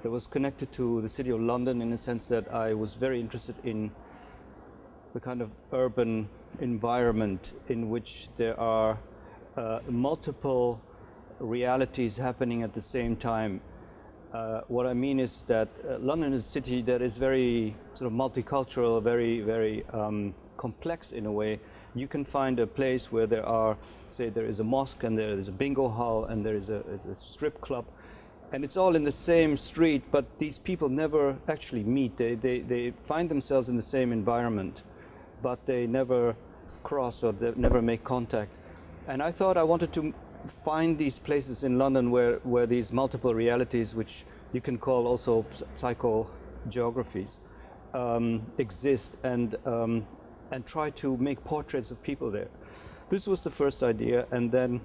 that was connected to the city of London in the sense that I was very interested in the kind of urban environment in which there are multiple realities happening at the same time. What I mean is that London is a city that is very sort of multicultural, very complex in a way. You can find a place where there are, say, there is a mosque and there is a bingo hall and there is a strip club, and it's all in the same street, but these people never actually meet. They find themselves in the same environment, but they never cross or they never make contact. And I thought I wanted to find these places in London where these multiple realities, which you can call also psychogeographies, exist, and try to make portraits of people there. This was the first idea, and then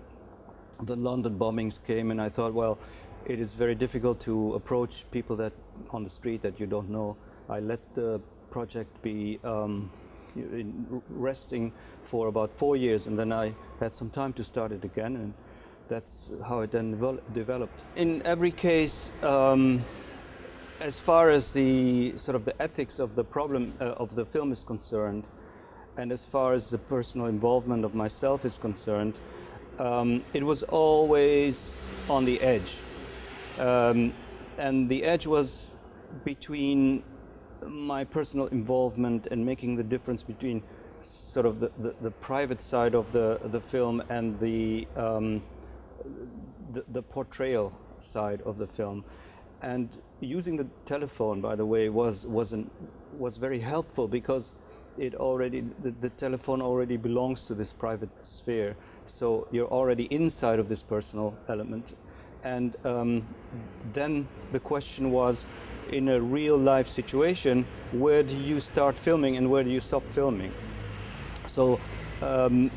the London bombings came, and I thought, well, it is very difficult to approach people that on the street that you don't know. I let the project be resting for about 4 years, and then I had some time to start it again, and that's how it then developed. In every case, as far as the sort of the ethics of the problem of the film is concerned, and as far as the personal involvement of myself is concerned, it was always on the edge. And the edge was between my personal involvement and making the difference between sort of the private side of the film and the portrayal side of the film. And using the telephone, by the way, was very helpful, because it already the telephone already belongs to this private sphere, so you're already inside of this personal element. And then the question was, in a real life situation, where do you start filming and where do you stop filming? So the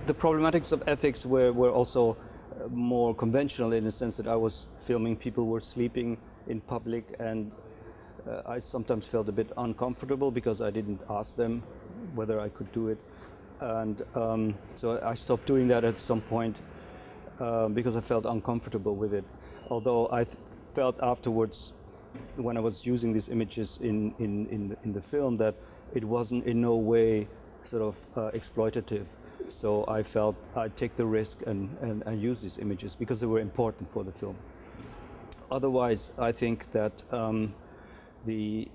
problematics of ethics were also more conventional, in the sense that I was filming people who were sleeping in public, and I sometimes felt a bit uncomfortable because I didn't ask them whether I could do it, and so I stopped doing that at some point because I felt uncomfortable with it. Although I felt afterwards, when I was using these images in the film, that it wasn't in no way sort of exploitative. So I felt I'd take the risk and use these images because they were important for the film. Otherwise, I think that the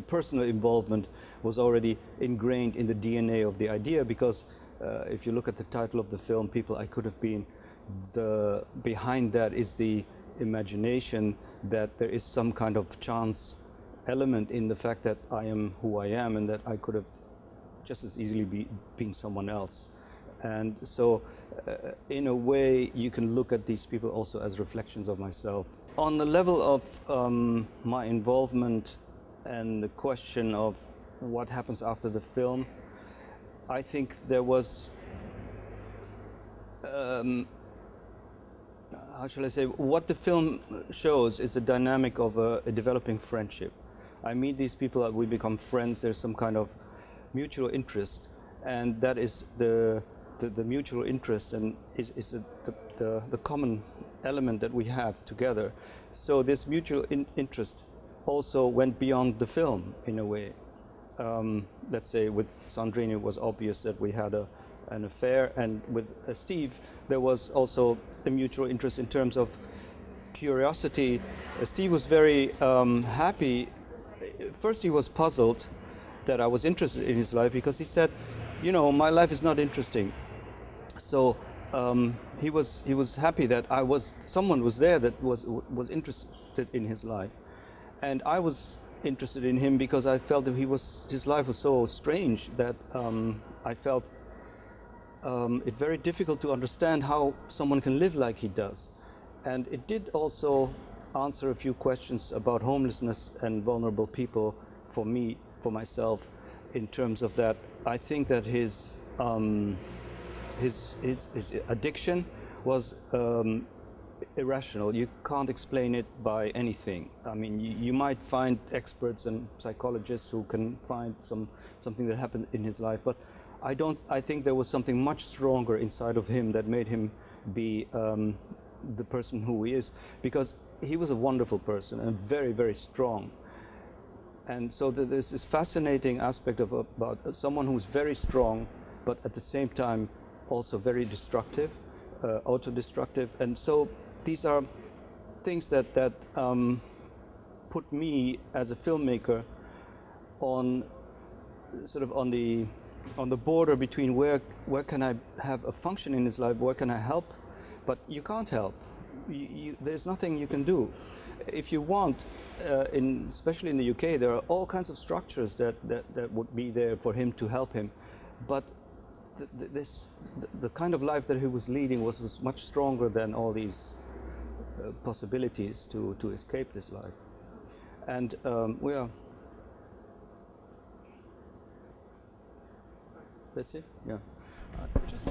personal involvement was already ingrained in the DNA of the idea, because if you look at the title of the film, People I Could Have Been, behind that is the imagination that there is some kind of chance element in the fact that I am who I am, and that I could have just as easily been someone else. And so in a way you can look at these people also as reflections of myself. On the level of my involvement and the question of what happens after the film, I think there was how shall I say, what the film shows is a dynamic of a developing friendship. I meet these people, we become friends, there's some kind of mutual interest, and that is the mutual interest, and is the common element that we have together. So this mutual interest also went beyond the film in a way. Let's say with Sandrine it was obvious that we had an affair, and with Steve there was also a mutual interest in terms of curiosity. Steve was very happy. First he was puzzled that I was interested in his life, because he said, you know, my life is not interesting. So he was happy that someone was there that was interested in his life, and I was interested in him because I felt that his life was so strange that I felt it very difficult to understand how someone can live like he does. And it did also answer a few questions about homelessness and vulnerable people for myself, in terms of that. I think that his addiction was irrational. You can't explain it by anything. I mean, you might find experts and psychologists who can find something that happened in his life, but I think there was something much stronger inside of him that made him be the person who he is, because he was a wonderful person and very, very strong. And so there's this fascinating aspect of about someone who's very strong, but at the same time also very destructive, auto-destructive. And so these are things that put me as a filmmaker on sort of on the border between where can I have a function in his life, where can I help, but you can't help. There's nothing you can do. If you want, especially in the UK, there are all kinds of structures that would be there for him to help him, but the kind of life that he was leading was much stronger than all these possibilities to escape this life. And we are. Let's see. Yeah. Just